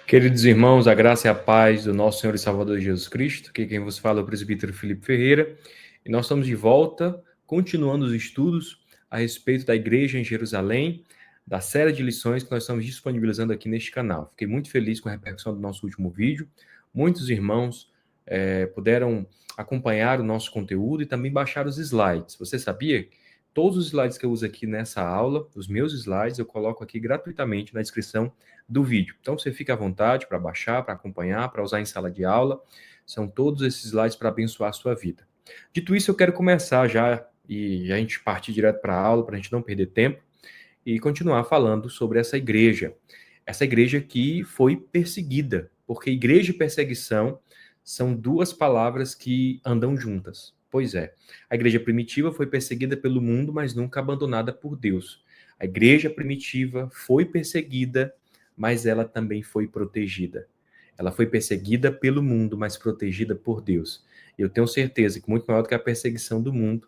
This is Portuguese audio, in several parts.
Queridos irmãos, a graça e a paz do nosso Senhor e Salvador Jesus Cristo. Aqui quem vos fala é o presbítero Felipe Ferreira. E nós estamos de volta, continuando os estudos a respeito da igreja em Jerusalém, da série de lições que nós estamos disponibilizando aqui neste canal. Fiquei muito feliz com a repercussão do nosso último vídeo. Muitos irmãos puderam acompanhar o nosso conteúdo e também baixar os slides. Você sabia? Todos os slides que eu uso aqui nessa aula, os meus slides, eu coloco aqui gratuitamente na descrição do vídeo. Então, você fica à vontade para baixar, para acompanhar, para usar em sala de aula. São todos esses slides para abençoar a sua vida. Dito isso, eu quero começar já e a gente partir direto para a aula, para a gente não perder tempo, e continuar falando sobre essa igreja. Essa igreja que foi perseguida, porque igreja e perseguição são duas palavras que andam juntas. Pois é, a igreja primitiva foi perseguida pelo mundo, mas nunca abandonada por Deus. A igreja primitiva foi perseguida, mas ela também foi protegida. Ela foi perseguida pelo mundo, mas protegida por Deus. E eu tenho certeza que muito maior do que a perseguição do mundo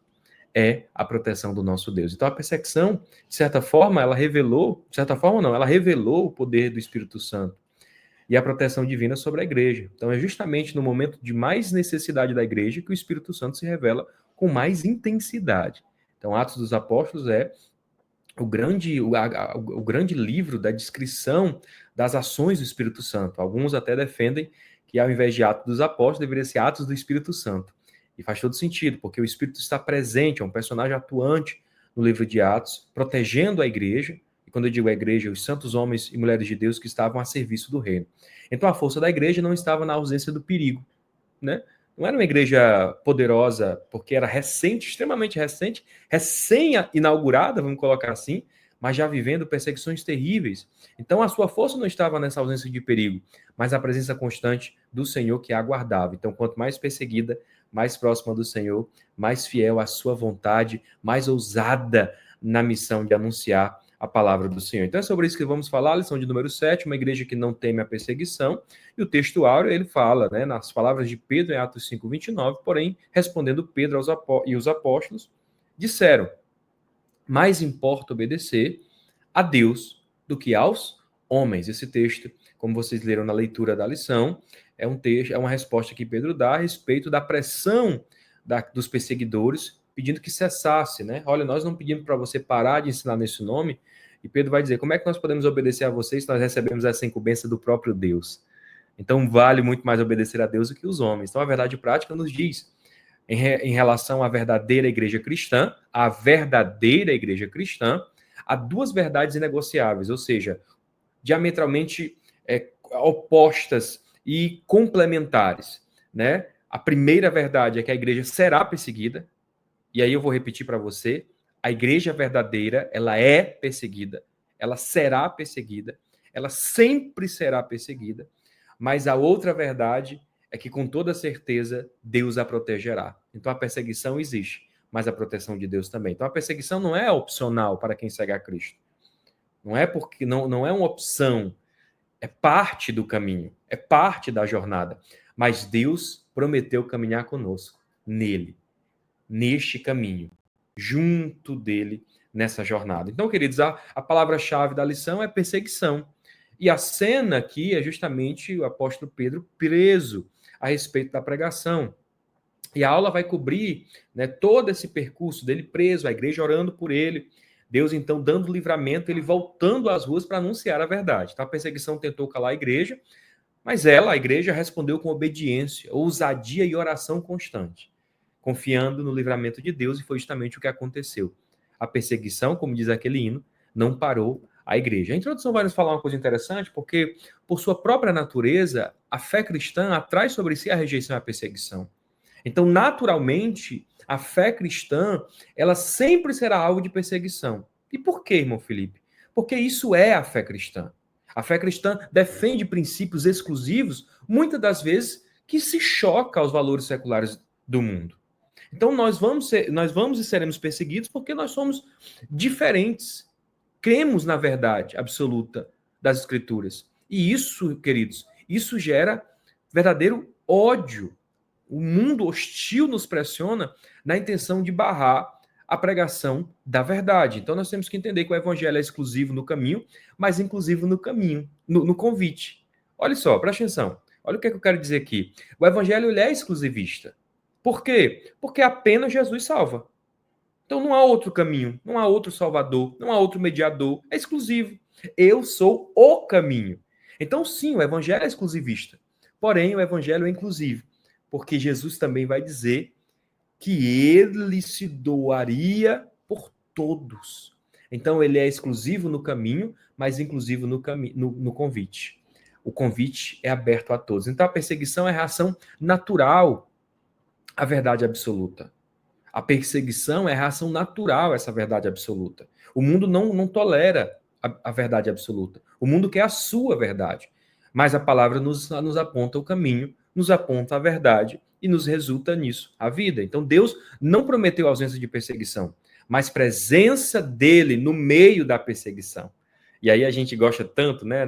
é a proteção do nosso Deus. Então a perseguição, de certa forma, ela revelou o poder do Espírito Santo e a proteção divina sobre a igreja. Então é justamente no momento de mais necessidade da igreja que o Espírito Santo se revela com mais intensidade. Então Atos dos Apóstolos é o grande livro da descrição das ações do Espírito Santo. Alguns até defendem que ao invés de Atos dos Apóstolos, deveria ser Atos do Espírito Santo. E faz todo sentido, porque o Espírito está presente, é um personagem atuante no livro de Atos, protegendo a igreja, e quando eu digo a igreja, os santos homens e mulheres de Deus que estavam a serviço do reino. Então a força da igreja não estava na ausência do perigo, né? Não era uma igreja poderosa, porque era recente, extremamente recente, recém-inaugurada, vamos colocar assim, mas já vivendo perseguições terríveis. Então a sua força não estava nessa ausência de perigo, mas a presença constante do Senhor que a aguardava. Então, quanto mais perseguida, mais próxima do Senhor, mais fiel à sua vontade, mais ousada na missão de anunciar a palavra do Senhor. Então é sobre isso que vamos falar, lição de número 7, uma igreja que não teme a perseguição. E o texto áureo, ele fala, né, nas palavras de Pedro em Atos 5:29, porém, respondendo Pedro e os apóstolos, disseram: mais importa obedecer a Deus do que aos homens. Esse texto, como vocês leram na leitura da lição, é um texto, é uma resposta que Pedro dá a respeito da pressão dos perseguidores, pedindo que cessasse, né? Olha, nós não pedimos para você parar de ensinar nesse nome. E Pedro vai dizer: como é que nós podemos obedecer a vocês se nós recebemos essa incumbência do próprio Deus? Então vale muito mais obedecer a Deus do que os homens. Então a verdade prática nos diz, em relação à verdadeira igreja cristã, há duas verdades inegociáveis, ou seja, diametralmente opostas e complementares, né? A primeira verdade é que a igreja será perseguida, e aí eu vou repetir para você: a igreja verdadeira, ela é perseguida, ela será perseguida, ela sempre será perseguida, mas a outra verdade é que com toda certeza Deus a protegerá. Então a perseguição existe, mas a proteção de Deus também. Então a perseguição não é opcional para quem segue a Cristo. Não é porque não é uma opção, é parte do caminho, é parte da jornada. Mas Deus prometeu caminhar conosco nele, neste caminho, junto dele nessa jornada. Então, queridos, a palavra-chave da lição é perseguição. E a cena aqui é justamente o apóstolo Pedro preso a respeito da pregação. E a aula vai cobrir, né, todo esse percurso dele preso, a igreja orando por ele, Deus então dando livramento, ele voltando às ruas para anunciar a verdade. Então a perseguição tentou calar a igreja, mas a igreja, respondeu com obediência, ousadia e oração constante, confiando no livramento de Deus, e foi justamente o que aconteceu. A perseguição, como diz aquele hino, não parou a igreja. A introdução vai nos falar uma coisa interessante, porque, por sua própria natureza, a fé cristã atrai sobre si a rejeição e a perseguição. Então, naturalmente, a fé cristã, ela sempre será alvo de perseguição. E por quê, irmão Felipe? Porque isso é a fé cristã. A fé cristã defende princípios exclusivos, muitas das vezes, que se choca aos valores seculares do mundo. Então, nós vamos e seremos perseguidos porque nós somos diferentes. Cremos na verdade absoluta das Escrituras. E isso, queridos, isso gera verdadeiro ódio. O mundo hostil nos pressiona na intenção de barrar a pregação da verdade. Então nós temos que entender que o evangelho é exclusivo no caminho, mas inclusivo no caminho, no convite. Olha só, presta atenção. Olha o que eu quero dizer aqui. O evangelho ele é exclusivista. Por quê? Porque apenas Jesus salva. Então não há outro caminho, não há outro salvador, não há outro mediador. É exclusivo. Eu sou o caminho. Então sim, o evangelho é exclusivista. Porém, o evangelho é inclusivo. Porque Jesus também vai dizer que ele se doaria por todos. Então ele é exclusivo no caminho, mas inclusivo no convite. O convite é aberto a todos. Então a perseguição é a reação natural à verdade absoluta. A perseguição é a reação natural a essa verdade absoluta. O mundo não tolera a verdade absoluta. O mundo quer a sua verdade. Mas a palavra nos aponta o caminho, nos aponta a verdade e nos resulta nisso a vida. Então Deus não prometeu ausência de perseguição, mas presença dele no meio da perseguição. E aí a gente gosta tanto, né,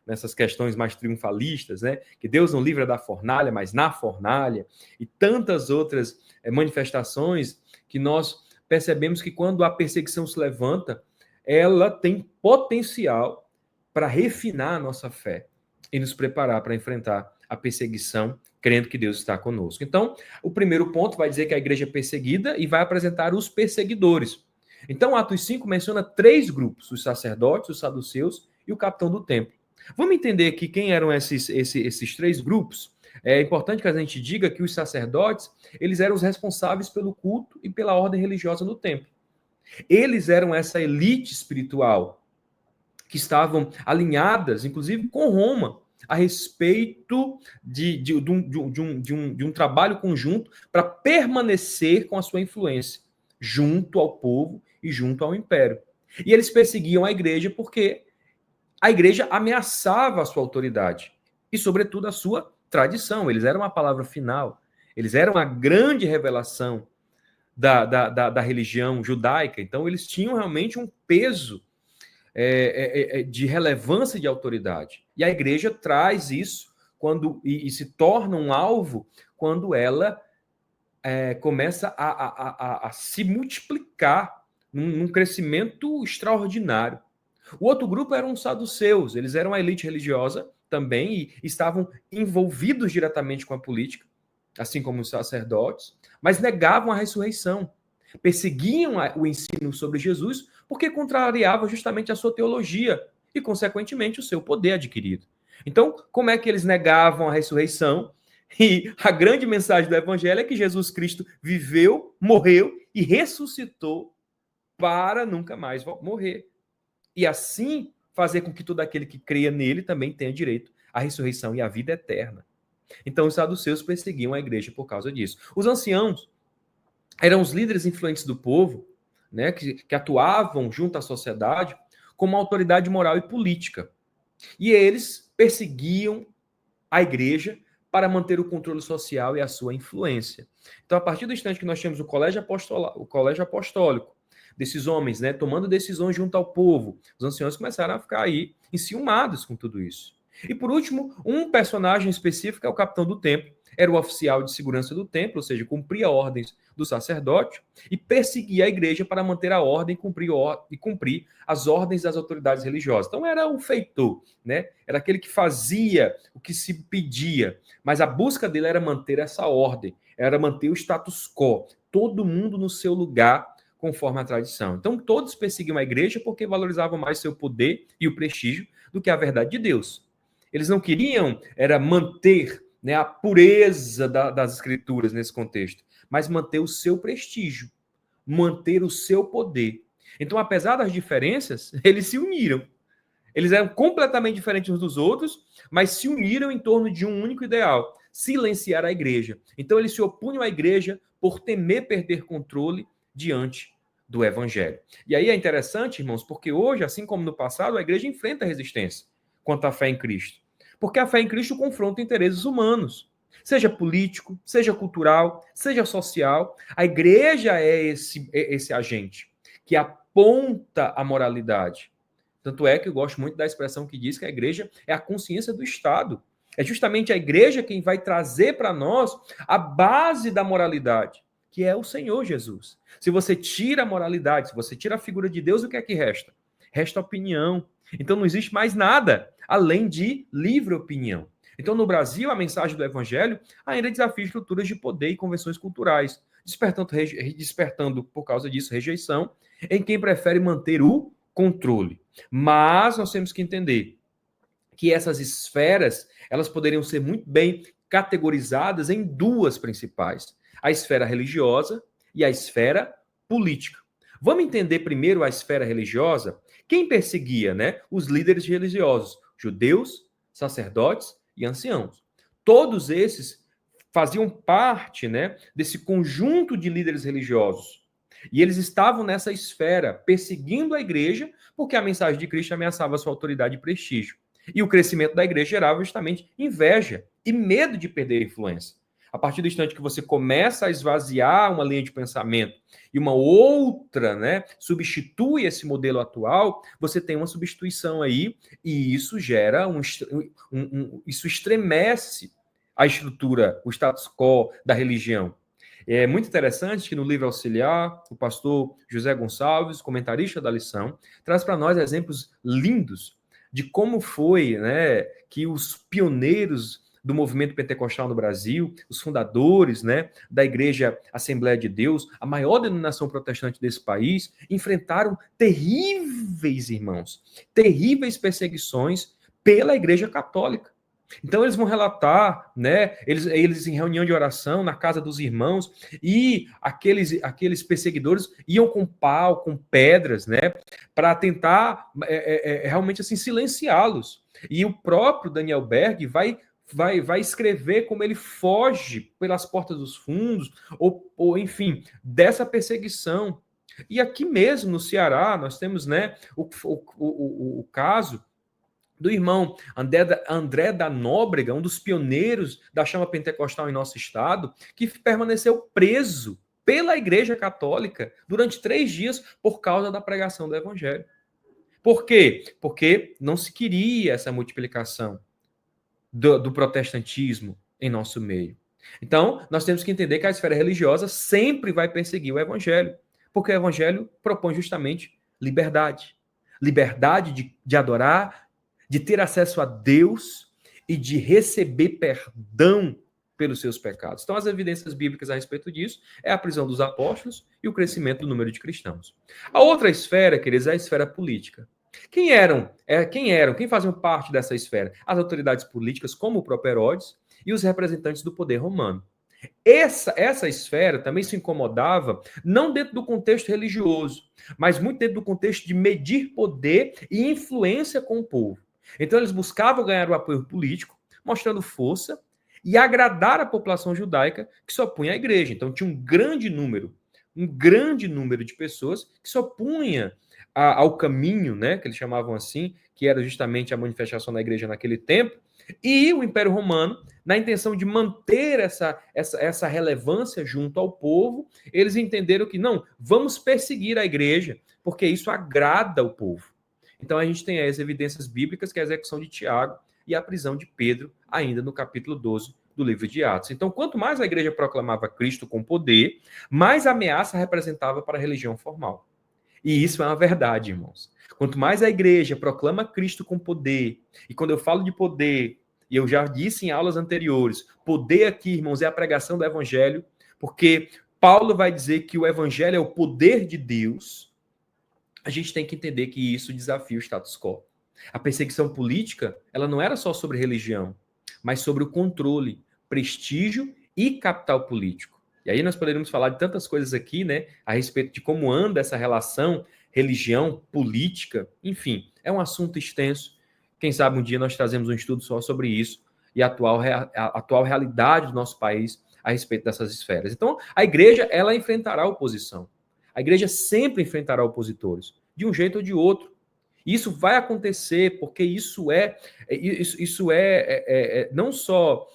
nessas questões mais triunfalistas, né, que Deus não livra da fornalha, mas na fornalha, e tantas outras manifestações que nós percebemos que quando a perseguição se levanta, ela tem potencial para refinar a nossa fé e nos preparar para enfrentar a perseguição, crendo que Deus está conosco. Então, o primeiro ponto vai dizer que a igreja é perseguida e vai apresentar os perseguidores. Então, Atos 5 menciona 3 grupos: os sacerdotes, os saduceus e o capitão do templo. Vamos entender aqui quem eram esses 3 grupos? É importante que a gente diga que os sacerdotes, eles eram os responsáveis pelo culto e pela ordem religiosa no templo. Eles eram essa elite espiritual que estavam alinhadas, inclusive, com Roma, a respeito de um trabalho conjunto para permanecer com a sua influência junto ao povo e junto ao império. E eles perseguiam a igreja porque a igreja ameaçava a sua autoridade e, sobretudo, a sua tradição. Eles eram a palavra final, eles eram a grande revelação da religião judaica. Então, eles tinham realmente um peso de relevância e de autoridade. E a igreja traz isso e se torna um alvo quando ela começa a se multiplicar num crescimento extraordinário. O outro grupo eram os saduceus, eles eram a elite religiosa também e estavam envolvidos diretamente com a política, assim como os sacerdotes, mas negavam a ressurreição, perseguiam o ensino sobre Jesus porque contrariava justamente a sua teologia e, consequentemente, o seu poder adquirido. Então, como é que eles negavam a ressurreição? E a grande mensagem do evangelho é que Jesus Cristo viveu, morreu e ressuscitou para nunca mais morrer. E assim fazer com que todo aquele que creia nele também tenha direito à ressurreição e à vida eterna. Então os saduceus perseguiam a igreja por causa disso. Os anciãos eram os líderes influentes do povo, né, que atuavam junto à sociedade como autoridade moral e política. E eles perseguiam a igreja para manter o controle social e a sua influência. Então, a partir do instante que nós temos o colégio apostólico, desses homens, né, tomando decisões junto ao povo, os anciãos começaram a ficar aí enciumados com tudo isso. E por último, um personagem específico é o capitão do templo, era o oficial de segurança do templo, ou seja, cumpria ordens do sacerdote e perseguia a igreja para manter a ordem e cumprir as ordens das autoridades religiosas. Então era o feitor, né? Era aquele que fazia o que se pedia, mas a busca dele era manter essa ordem, era manter o status quo, todo mundo no seu lugar, conforme a tradição. Então todos perseguiam a igreja porque valorizavam mais seu poder e o prestígio do que a verdade de Deus. Eles não queriam era manter, né, a pureza das escrituras nesse contexto, mas manter o seu prestígio, manter o seu poder. Então, apesar das diferenças, eles se uniram. Eles eram completamente diferentes uns dos outros, mas se uniram em torno de um único ideal: silenciar a igreja. Então, eles se opunham à igreja por temer perder controle diante do evangelho. E aí é interessante, irmãos, porque hoje, assim como no passado, a igreja enfrenta resistência quanto à fé em Cristo. Porque a fé em Cristo confronta interesses humanos, seja político, seja cultural, seja social. A igreja é esse agente que aponta a moralidade. Tanto é que eu gosto muito da expressão que diz que a igreja é a consciência do Estado. É justamente a igreja quem vai trazer para nós a base da moralidade, que é o Senhor Jesus. Se você tira a moralidade, se você tira a figura de Deus, o que é que resta? Resta opinião. Então não existe mais nada além de livre opinião. Então, no Brasil, a mensagem do evangelho ainda desafia estruturas de poder e convenções culturais, despertando por causa disso, rejeição em quem prefere manter o controle. Mas nós temos que entender que essas esferas, elas poderiam ser muito bem categorizadas em duas principais: a esfera religiosa e a esfera política. Vamos entender primeiro a esfera religiosa? Quem perseguia, né? Os líderes religiosos, judeus, sacerdotes e anciãos. Todos esses faziam parte, né, desse conjunto de líderes religiosos. E eles estavam nessa esfera, perseguindo a igreja, porque a mensagem de Cristo ameaçava sua autoridade e prestígio. E o crescimento da igreja gerava justamente inveja e medo de perder influência. A partir do instante que você começa a esvaziar uma linha de pensamento e uma outra, né, substitui esse modelo atual, você tem uma substituição aí, e isso gera isso estremece a estrutura, o status quo da religião. É muito interessante que no livro Auxiliar, o pastor José Gonçalves, comentarista da lição, traz para nós exemplos lindos de como foi, né, que os pioneiros do movimento pentecostal no Brasil, os fundadores, né, da Igreja Assembleia de Deus, a maior denominação protestante desse país, enfrentaram terríveis, irmãos, terríveis perseguições pela Igreja Católica. Então eles vão relatar, né, eles em reunião de oração na casa dos irmãos, e aqueles perseguidores iam com pau, com pedras, né, para tentar realmente assim silenciá-los. E o próprio Daniel Berg vai escrever como ele foge pelas portas dos fundos, ou enfim, dessa perseguição. E aqui mesmo no Ceará nós temos, né, o caso do irmão André da Nóbrega, um dos pioneiros da chama pentecostal em nosso estado, que permaneceu preso pela Igreja Católica durante 3 dias por causa da pregação do Evangelho. Por quê? Porque não se queria essa multiplicação do protestantismo em nosso meio. Então, nós temos que entender que a esfera religiosa sempre vai perseguir o Evangelho, porque o Evangelho propõe justamente liberdade. Liberdade de adorar, de ter acesso a Deus e de receber perdão pelos seus pecados. Então, as evidências bíblicas a respeito disso é a prisão dos apóstolos e o crescimento do número de cristãos. A outra esfera, queridos, é a esfera política. Quem faziam parte dessa esfera? As autoridades políticas, como o próprio Herodes, e os representantes do poder romano. Essa esfera também se incomodava, não dentro do contexto religioso, mas muito dentro do contexto de medir poder e influência com o povo. Então, eles buscavam ganhar o apoio político, mostrando força e agradar a população judaica que se opunha à igreja. Então, tinha um grande número de pessoas que se opunha ao caminho, né, que eles chamavam assim, que era justamente a manifestação da igreja naquele tempo, e o Império Romano, na intenção de manter essa relevância junto ao povo, eles entenderam que não, vamos perseguir a igreja, porque isso agrada o povo. Então a gente tem aí as evidências bíblicas, que é a execução de Tiago e a prisão de Pedro, ainda no capítulo 12 do livro de Atos. Então, quanto mais a igreja proclamava Cristo com poder, mais ameaça representava para a religião formal. E isso é uma verdade, irmãos. Quanto mais a igreja proclama Cristo com poder, e quando eu falo de poder, e eu já disse em aulas anteriores, poder aqui, irmãos, é a pregação do evangelho, porque Paulo vai dizer que o evangelho é o poder de Deus. A gente tem que entender que isso desafia o status quo. A perseguição política, ela não era só sobre religião, mas sobre o controle, prestígio e capital político. E aí nós poderíamos falar de tantas coisas aqui, né, a respeito de como anda essa relação religião, política, enfim, é um assunto extenso. Quem sabe um dia nós trazemos um estudo só sobre isso e a atual realidade do nosso país a respeito dessas esferas. Então, a igreja, ela enfrentará oposição. A igreja sempre enfrentará opositores, de um jeito ou de outro. Isso vai acontecer porque isso é não só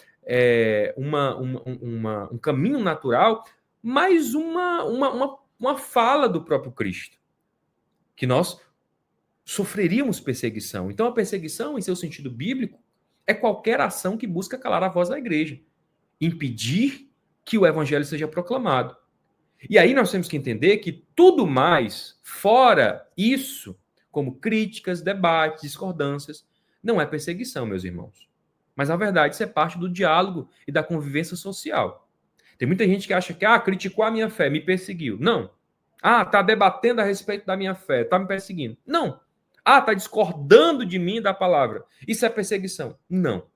um caminho natural, mas uma fala do próprio Cristo, que nós sofreríamos perseguição. Então, a perseguição, em seu sentido bíblico, é qualquer ação que busca calar a voz da igreja, impedir que o evangelho seja proclamado. E aí nós temos que entender que tudo mais fora isso, como críticas, debates, discordâncias, não é perseguição, meus irmãos. Mas, na verdade, isso é parte do diálogo e da convivência social. Tem muita gente que acha que, criticou a minha fé, me perseguiu. Não. Tá debatendo a respeito da minha fé, tá me perseguindo. Não. Tá discordando de mim da palavra. Isso é perseguição. Não.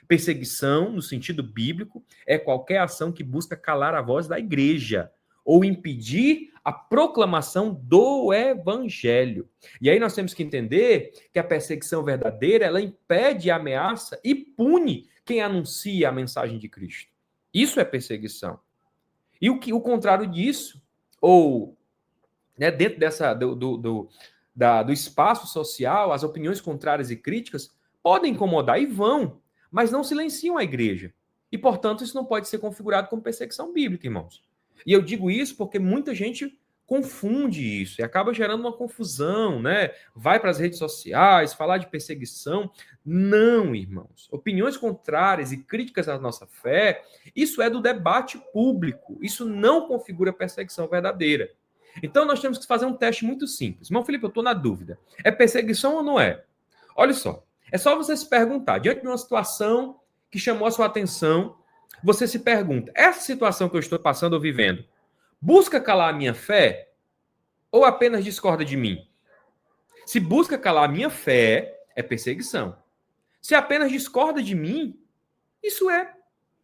Perseguição, no sentido bíblico, é qualquer ação que busca calar a voz da igreja ou impedir a proclamação do evangelho. E aí nós temos que entender que a perseguição verdadeira, ela impede, ameaça e pune quem anuncia a mensagem de Cristo. Isso é perseguição. E o contrário disso, ou dentro do espaço social, as opiniões contrárias e críticas podem incomodar e vão, mas não silenciam a igreja. E, portanto, isso não pode ser configurado como perseguição bíblica, irmãos. E eu digo isso porque muita gente confunde isso e acaba gerando uma confusão, né? Vai para as redes sociais falar de perseguição. Não, irmãos. Opiniões contrárias e críticas à nossa fé, isso é do debate público. Isso não configura perseguição verdadeira. Então, nós temos que fazer um teste muito simples. Irmão Felipe, eu estou na dúvida. É perseguição ou não é? Olha só. É só você se perguntar. Diante de uma situação que chamou a sua atenção, você se pergunta, essa situação que eu estou passando ou vivendo, busca calar a minha fé ou apenas discorda de mim? Se busca calar a minha fé, é perseguição. Se apenas discorda de mim, isso é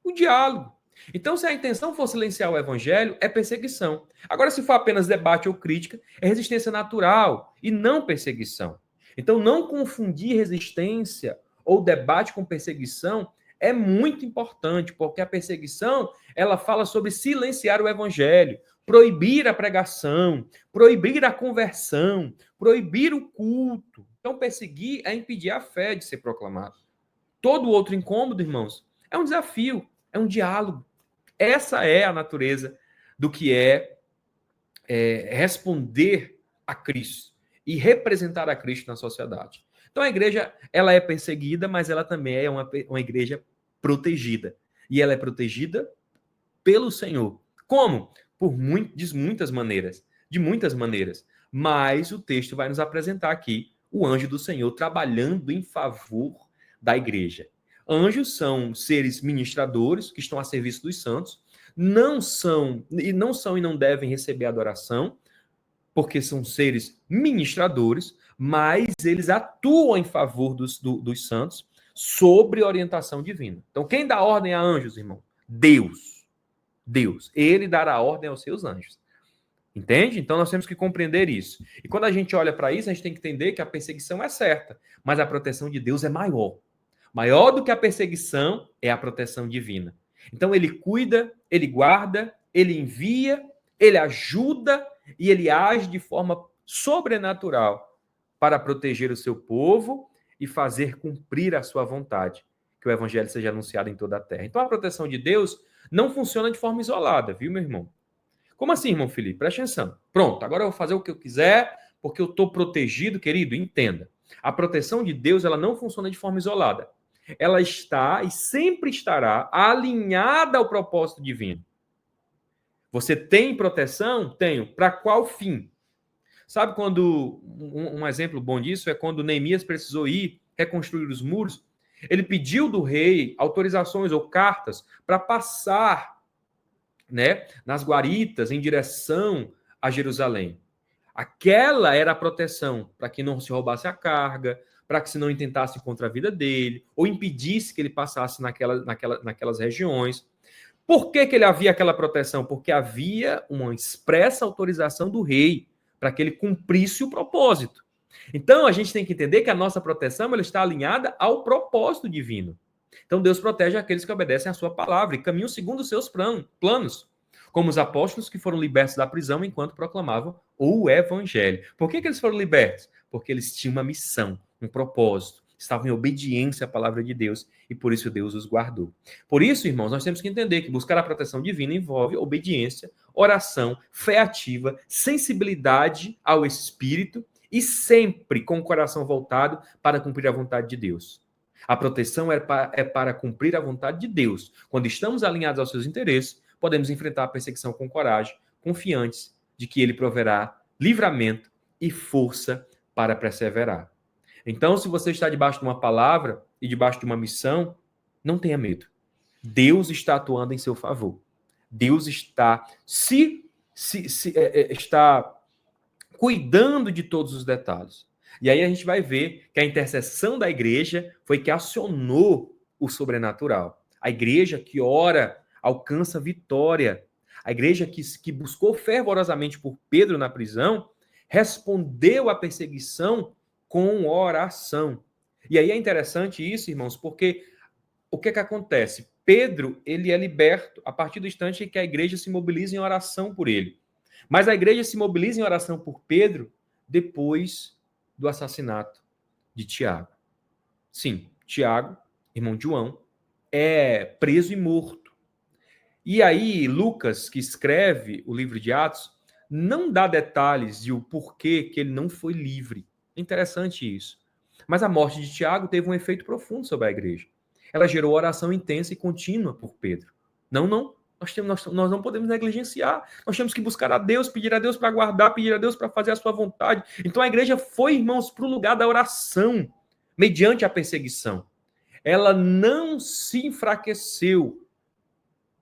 o diálogo. Então, se a intenção for silenciar o evangelho, é perseguição. Agora, se for apenas debate ou crítica, é resistência natural e não perseguição. Então, não confundir resistência ou debate com perseguição é muito importante, porque a perseguição, ela fala sobre silenciar o evangelho, proibir a pregação, proibir a conversão, proibir o culto. Então, perseguir é impedir a fé de ser proclamada. Todo outro incômodo, irmãos, é um desafio, é um diálogo. Essa é a natureza do que é responder a Cristo e representar a Cristo na sociedade. Então a igreja, ela é perseguida, mas ela também é uma igreja protegida. E ela é protegida pelo Senhor. Como? De muitas maneiras. De muitas maneiras. Mas o texto vai nos apresentar aqui o anjo do Senhor trabalhando em favor da igreja. Anjos são seres ministradores que estão a serviço dos santos, não são e não devem receber adoração, porque são seres ministradores, mas eles atuam em favor dos santos sobre orientação divina. Então, quem dá ordem a anjos, irmão? Deus. Deus. Ele dará ordem aos seus anjos. Entende? Então, nós temos que compreender isso. E quando a gente olha para isso, a gente tem que entender que a perseguição é certa, mas a proteção de Deus é maior. Maior do que a perseguição é a proteção divina. Então, ele cuida, ele guarda, ele envia, ele ajuda e ele age de forma sobrenatural para proteger o seu povo e fazer cumprir a sua vontade, que o evangelho seja anunciado em toda a terra. Então, a proteção de Deus não funciona de forma isolada, viu, meu irmão? Como assim, irmão Felipe? Presta atenção. Pronto, agora eu vou fazer o que eu quiser, porque eu estou protegido, querido. Entenda. A proteção de Deus, ela não funciona de forma isolada. Ela está e sempre estará alinhada ao propósito divino. Você tem proteção? Tenho. Para qual fim? Sabe quando... Um exemplo bom disso é quando Neemias precisou ir reconstruir os muros. Ele pediu do rei autorizações ou cartas para passar, né, nas guaritas em direção a Jerusalém. Aquela era a proteção para que não se roubasse a carga, para que se não intentasse contra a vida dele, ou impedisse que ele passasse naquelas regiões. Por que ele havia aquela proteção? Porque havia uma expressa autorização do rei para que ele cumprisse o propósito. Então, a gente tem que entender que a nossa proteção ela está alinhada ao propósito divino. Então, Deus protege aqueles que obedecem à sua palavra e caminham segundo os seus planos, como os apóstolos que foram libertos da prisão enquanto proclamavam o evangelho. Por que eles foram libertos? Porque eles tinham uma missão, um propósito, estavam em obediência à palavra de Deus e por isso Deus os guardou. Por isso, irmãos, nós temos que entender que buscar a proteção divina envolve obediência, oração, fé ativa, sensibilidade ao Espírito e sempre com o coração voltado para cumprir a vontade de Deus. A proteção é para cumprir a vontade de Deus. Quando estamos alinhados aos seus interesses, podemos enfrentar a perseguição com coragem, confiantes de que Ele proverá livramento e força para perseverar. Então, se você está debaixo de uma palavra e debaixo de uma missão, não tenha medo. Deus está atuando em seu favor. Deus está está cuidando de todos os detalhes. E aí a gente vai ver que a intercessão da igreja foi que acionou o sobrenatural. A igreja que ora alcança vitória. A igreja que buscou fervorosamente por Pedro na prisão respondeu à perseguição com oração. E aí é interessante isso, irmãos, porque o que acontece? Pedro, ele é liberto a partir do instante em que a igreja se mobiliza em oração por ele. Mas a igreja se mobiliza em oração por Pedro depois do assassinato de Tiago. Sim, Tiago, irmão de João, é preso e morto. E aí, Lucas, que escreve o livro de Atos, não dá detalhes de o porquê que ele não foi livre. É interessante isso. Mas a morte de Tiago teve um efeito profundo sobre a igreja. Ela gerou oração intensa e contínua por Pedro. Não. Nós não podemos negligenciar. Nós temos que buscar a Deus, pedir a Deus para guardar, pedir a Deus para fazer a sua vontade. Então a igreja foi, irmãos, para o lugar da oração, mediante a perseguição. Ela não se enfraqueceu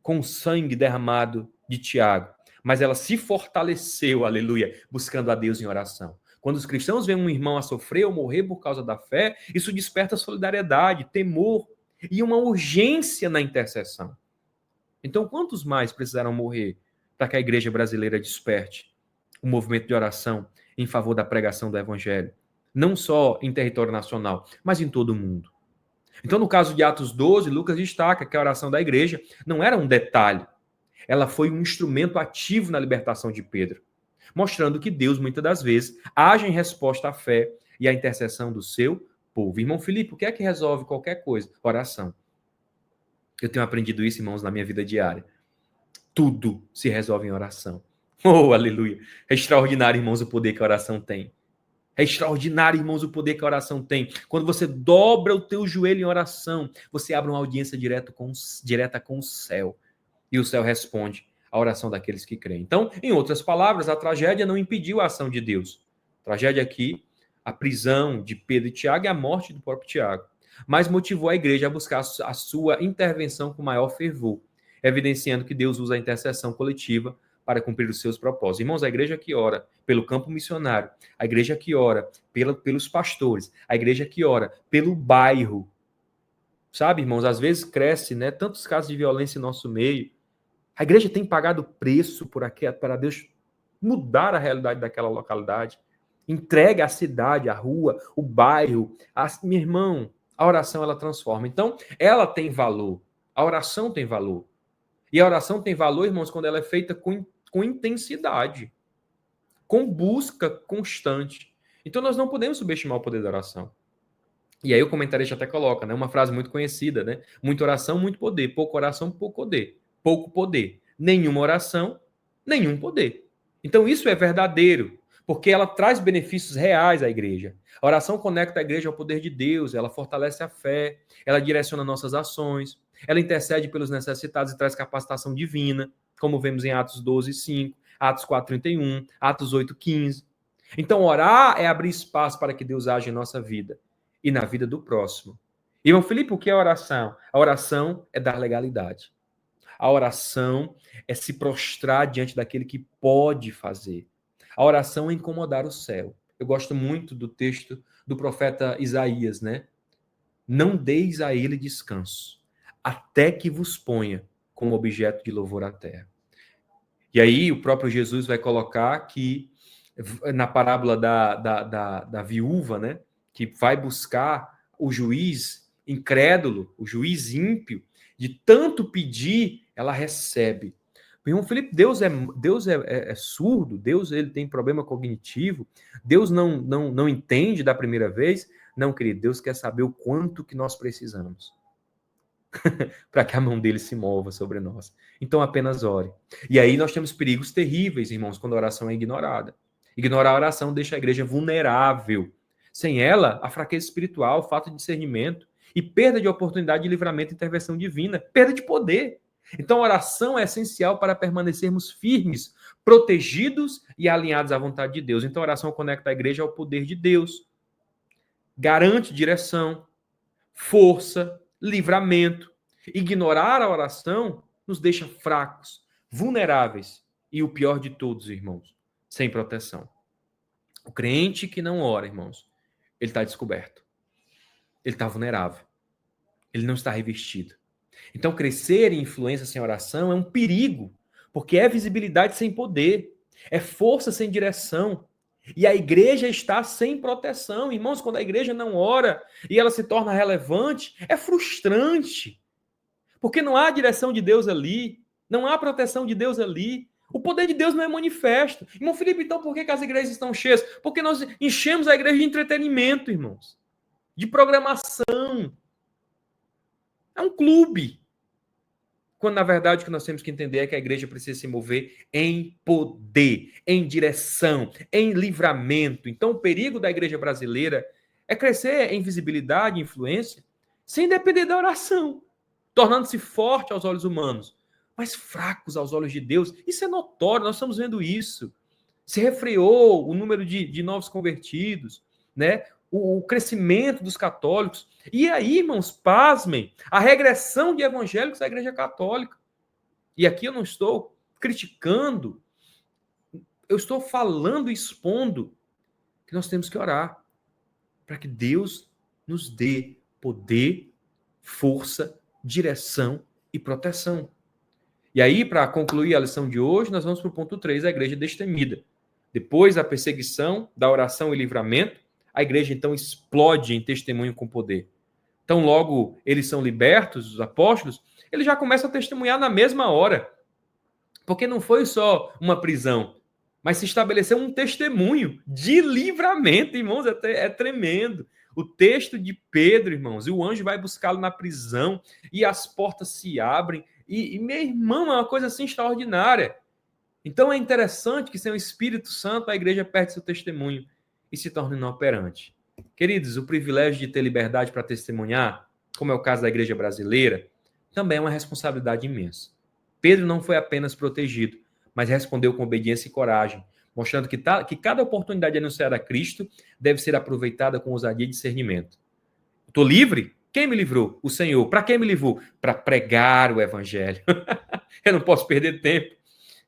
com o sangue derramado de Tiago, mas ela se fortaleceu, aleluia, buscando a Deus em oração. Quando os cristãos veem um irmão a sofrer ou morrer por causa da fé, isso desperta solidariedade, temor e uma urgência na intercessão. Então, quantos mais precisaram morrer para que a igreja brasileira desperte o movimento de oração em favor da pregação do evangelho? Não só em território nacional, mas em todo o mundo. Então, no caso de Atos 12, Lucas destaca que a oração da igreja não era um detalhe. Ela foi um instrumento ativo na libertação de Pedro, mostrando que Deus, muitas das vezes, age em resposta à fé e à intercessão do seu povo. Irmão Felipe, o que é que resolve qualquer coisa? Oração. Eu tenho aprendido isso, irmãos, na minha vida diária. Tudo se resolve em oração. Oh, aleluia. É extraordinário, irmãos, o poder que a oração tem. É extraordinário, irmãos, o poder que a oração tem. Quando você dobra o teu joelho em oração, você abre uma audiência direta com o céu. E o céu responde à oração daqueles que creem. Então, em outras palavras, a tragédia não impediu a ação de Deus. A tragédia aqui, a prisão de Pedro e Tiago e a morte do próprio Tiago. Mas motivou a igreja a buscar a sua intervenção com maior fervor, evidenciando que Deus usa a intercessão coletiva para cumprir os seus propósitos. Irmãos, a igreja que ora pelo campo missionário, a igreja que ora pelos pastores, a igreja que ora pelo bairro. Sabe, irmãos, às vezes cresce, né, tantos casos de violência em nosso meio. A igreja tem pagado preço para Deus mudar a realidade daquela localidade. Entrega a cidade, a rua, o bairro. Meu irmão, a oração ela transforma. Então, ela tem valor. A oração tem valor. E a oração tem valor, irmãos, quando ela é feita com intensidade, com busca constante. Então, nós não podemos subestimar o poder da oração. E aí o comentarista até coloca, né, uma frase muito conhecida, né? Muita oração, muito poder. Pouca oração, pouco poder. Pouco poder. Nenhuma oração, nenhum poder. Então, isso é verdadeiro, porque ela traz benefícios reais à igreja. A oração conecta a igreja ao poder de Deus, ela fortalece a fé, ela direciona nossas ações, ela intercede pelos necessitados e traz capacitação divina, como vemos em Atos 12:5, Atos 4:31, Atos 8:15. Então, orar é abrir espaço para que Deus age em nossa vida e na vida do próximo. Irmão Felipe, o que é oração? A oração é dar legalidade. A oração é se prostrar diante daquele que pode fazer. A oração é incomodar o céu. Eu gosto muito do texto do profeta Isaías, né? Não deis a ele descanso, até que vos ponha como objeto de louvor à terra. E aí o próprio Jesus vai colocar que, na parábola da viúva, né? Que vai buscar o juiz incrédulo, o juiz ímpio, de tanto pedir, ela recebe. Irmão Felipe, Deus é surdo, Deus ele tem problema cognitivo, Deus não entende da primeira vez. Não, querido, Deus quer saber o quanto que nós precisamos para que a mão dele se mova sobre nós. Então apenas ore. E aí nós temos perigos terríveis, irmãos, quando a oração é ignorada. Ignorar a oração deixa a igreja vulnerável. Sem ela, a fraqueza espiritual, falta de discernimento e perda de oportunidade de livramento e intervenção divina, perda de poder. Então a oração é essencial para permanecermos firmes, protegidos e alinhados à vontade de Deus. Então a oração conecta a igreja ao poder de Deus. garante direção, força, livramento. Ignorar a oração nos deixa fracos, vulneráveis e o pior de todos, irmãos, sem proteção. O crente que não ora, irmãos, ele está descoberto. Ele está vulnerável. Ele não está revestido. Então, crescer em influência sem oração é um perigo, porque é visibilidade sem poder, é força sem direção. E a igreja está sem proteção. Irmãos, quando a igreja não ora e ela se torna relevante, é frustrante. Porque não há direção de Deus ali, não há proteção de Deus ali. O poder de Deus não é manifesto. Irmão Felipe, então por que as igrejas estão cheias? Porque nós enchemos a igreja de entretenimento, irmãos. De programação. É um clube. Quando, na verdade, o que nós temos que entender é que a igreja precisa se mover em poder, em direção, em livramento. Então, o perigo da igreja brasileira é crescer em visibilidade e influência sem depender da oração, tornando-se forte aos olhos humanos, mas fracos aos olhos de Deus. Isso é notório, nós estamos vendo isso. Se refreou o número de novos convertidos, né? O crescimento dos católicos. E aí, irmãos, pasmem, a regressão de evangélicos à Igreja Católica. E aqui eu não estou criticando, eu estou falando e expondo que nós temos que orar para que Deus nos dê poder, força, direção e proteção. E aí, para concluir a lição de hoje, nós vamos para o ponto 3, a igreja destemida. Depois da perseguição, da oração e livramento, a igreja então explode em testemunho com poder. Então, logo eles são libertos, os apóstolos, eles já começam a testemunhar na mesma hora. Porque não foi só uma prisão, mas se estabeleceu um testemunho de livramento, irmãos, é tremendo. O texto de Pedro, irmãos, e o anjo vai buscá-lo na prisão, e as portas se abrem, e meu irmão, é uma coisa assim extraordinária. Então é interessante que sem o Espírito Santo a igreja perde seu testemunho e se torna inoperante. Queridos, o privilégio de ter liberdade para testemunhar, como é o caso da igreja brasileira, também é uma responsabilidade imensa. Pedro não foi apenas protegido, mas respondeu com obediência e coragem, mostrando que cada oportunidade de anunciar a Cristo deve ser aproveitada com ousadia e discernimento. Estou livre? Quem me livrou? O Senhor. Para quem me livrou? Para pregar o evangelho. Eu não posso perder tempo.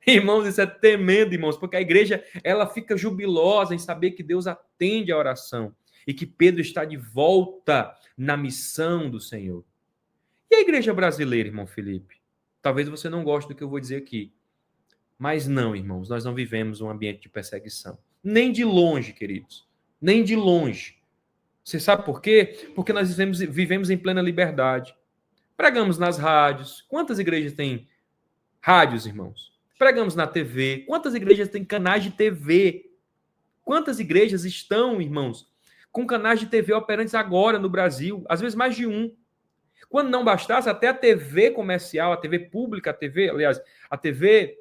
Irmãos, isso é tremendo, irmãos, porque a igreja ela fica jubilosa em saber que Deus atende a oração e que Pedro está de volta na missão do Senhor. E a igreja brasileira, irmão Felipe? Talvez você não goste do que eu vou dizer aqui, mas não, irmãos, nós não vivemos um ambiente de perseguição. Nem de longe, queridos. Nem de longe. Você sabe por quê? Porque nós vivemos em plena liberdade. Pregamos nas rádios. Quantas igrejas têm rádios, irmãos? Pregamos na TV. Quantas igrejas têm canais de TV? Quantas igrejas estão, irmãos, com canais de TV operantes agora no Brasil? Às vezes mais de um. Quando não bastasse, até a TV comercial, a TV pública, a TV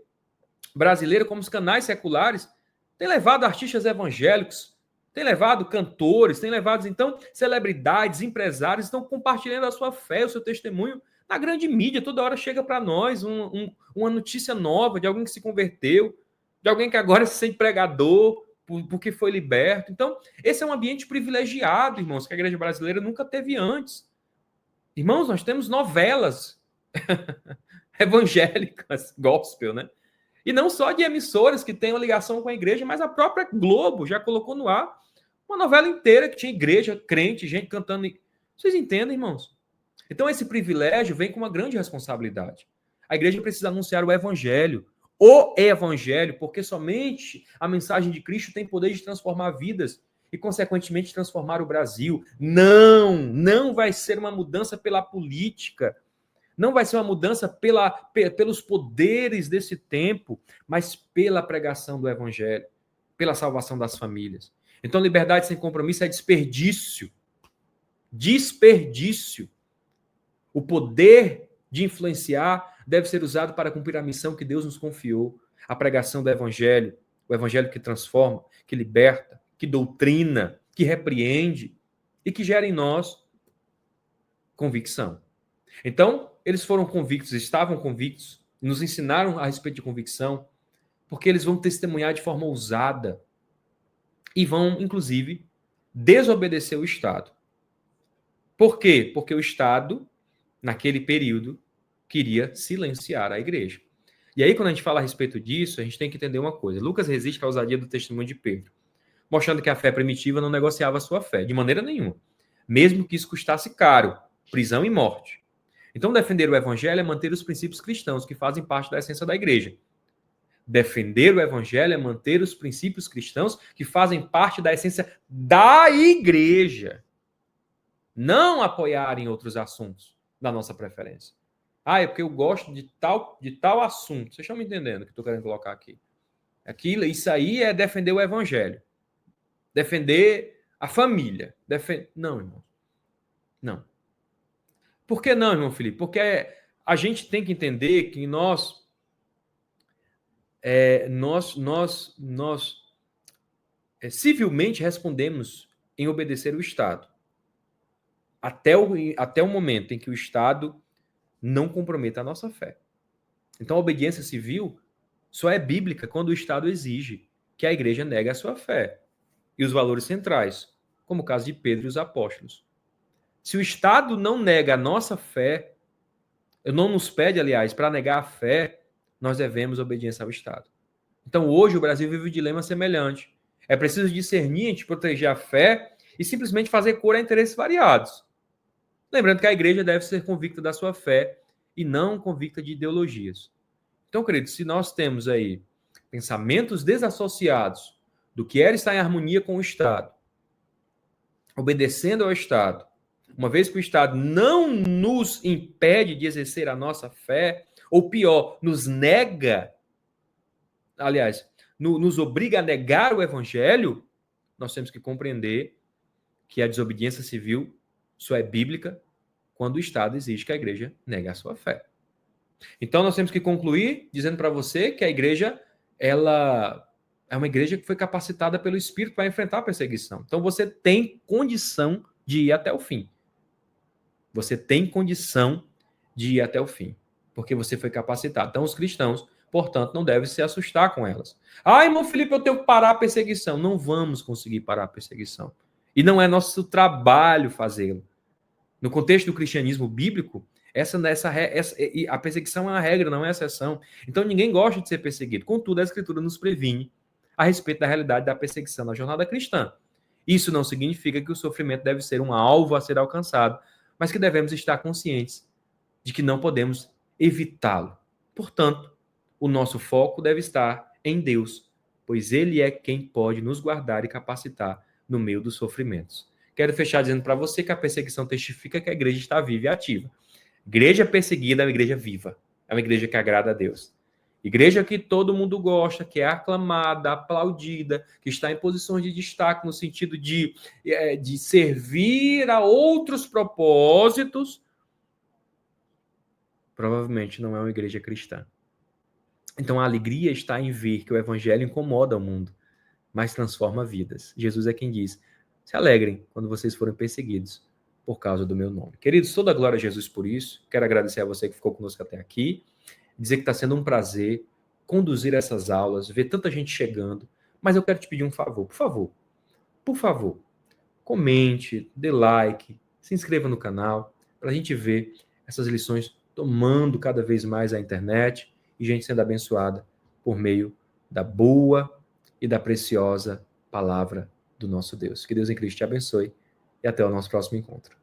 brasileira, como os canais seculares, tem levado artistas evangélicos, tem levado cantores, tem levado, então, celebridades, empresários, estão compartilhando a sua fé, o seu testemunho na grande mídia. Toda hora chega para nós uma notícia nova de alguém que se converteu, de alguém que agora se sente pregador, porque foi liberto. Então, esse é um ambiente privilegiado, irmãos, que a igreja brasileira nunca teve antes. Irmãos, nós temos novelas evangélicas, gospel, né? E não só de emissoras que têm uma ligação com a igreja, mas a própria Globo já colocou no ar uma novela inteira que tinha igreja, crente, gente cantando. Vocês entendem, irmãos? Então esse privilégio vem com uma grande responsabilidade. A igreja precisa anunciar o evangelho, porque somente a mensagem de Cristo tem poder de transformar vidas e, consequentemente, transformar o Brasil. Não vai ser uma mudança pela política, não vai ser uma mudança pelos poderes desse tempo, mas pela pregação do evangelho, pela salvação das famílias. Então, liberdade sem compromisso é desperdício. Desperdício. O poder de influenciar deve ser usado para cumprir a missão que Deus nos confiou, a pregação do evangelho, o evangelho que transforma, que liberta, que doutrina, que repreende e que gera em nós convicção. Então, eles foram convictos, estavam convictos, nos ensinaram a respeito de convicção, porque eles vão testemunhar de forma ousada e vão, inclusive, desobedeceu o Estado. Por quê? Porque o Estado, naquele período, queria silenciar a igreja. E aí, quando a gente fala a respeito disso, a gente tem que entender uma coisa. Lucas resiste à ousadia do testemunho de Pedro, mostrando que a fé primitiva não negociava a sua fé, de maneira nenhuma. Mesmo que isso custasse caro, prisão e morte. Então, defender o evangelho é manter os princípios cristãos que fazem parte da essência da igreja. Defender o evangelho é manter os princípios cristãos que fazem parte da essência da igreja. Não apoiar em outros assuntos da nossa preferência. É porque eu gosto de tal assunto. Vocês estão me entendendo o que eu estou querendo colocar aqui? Isso aí é defender o evangelho. Defender a família. Não, irmão. Não. Por que não, irmão Felipe? Porque a gente tem que entender que nós civilmente respondemos em obedecer o Estado. Até o momento em que o Estado não comprometa a nossa fé. Então, a obediência civil só é bíblica quando o Estado exige que a igreja negue a sua fé e os valores centrais, como o caso de Pedro e os apóstolos. Se o Estado não nega a nossa fé, não nos pede, aliás, para negar a fé, nós devemos obediência ao Estado. Então, hoje, o Brasil vive um dilema semelhante. É preciso discernir entre proteger a fé e simplesmente fazer cor a interesses variados. Lembrando que a igreja deve ser convicta da sua fé e não convicta de ideologias. Então, queridos, se nós temos aí pensamentos desassociados do que era estar em harmonia com o Estado, obedecendo ao Estado, uma vez que o Estado não nos impede de exercer a nossa fé, ou pior, nos nega, aliás, nos obriga a negar o Evangelho, nós temos que compreender que a desobediência civil só é bíblica quando o Estado exige que a igreja negue a sua fé. Então, nós temos que concluir dizendo para você que a igreja, ela é uma igreja que foi capacitada pelo Espírito para enfrentar a perseguição. Então, você tem condição de ir até o fim. Você tem condição de ir até o fim, porque você foi capacitado. Então, os cristãos, portanto, não devem se assustar com elas. Irmão Felipe, eu tenho que parar a perseguição. Não vamos conseguir parar a perseguição. E não é nosso trabalho fazê-lo. No contexto do cristianismo bíblico, a perseguição é uma regra, não é a exceção. Então, ninguém gosta de ser perseguido. Contudo, a Escritura nos previne a respeito da realidade da perseguição na jornada cristã. Isso não significa que o sofrimento deve ser um alvo a ser alcançado, mas que devemos estar conscientes de que não podemos evitá-lo. Portanto, o nosso foco deve estar em Deus, pois Ele é quem pode nos guardar e capacitar no meio dos sofrimentos. Quero fechar dizendo para você que a perseguição testifica que a igreja está viva e ativa. Igreja perseguida é uma igreja viva, é uma igreja que agrada a Deus. Igreja que todo mundo gosta, que é aclamada, aplaudida, que está em posições de destaque no sentido de servir a outros propósitos, provavelmente não é uma igreja cristã. Então a alegria está em ver que o evangelho incomoda o mundo, mas transforma vidas. Jesus é quem diz: se alegrem quando vocês forem perseguidos por causa do meu nome. Queridos, toda a glória a Jesus por isso. Quero agradecer a você que ficou conosco até aqui. Dizer que está sendo um prazer conduzir essas aulas, ver tanta gente chegando. Mas eu quero te pedir um favor. Por favor, comente, dê like, se inscreva no canal, para a gente ver essas lições tomando cada vez mais a internet e gente sendo abençoada por meio da boa e da preciosa palavra do nosso Deus. Que Deus em Cristo te abençoe e até o nosso próximo encontro.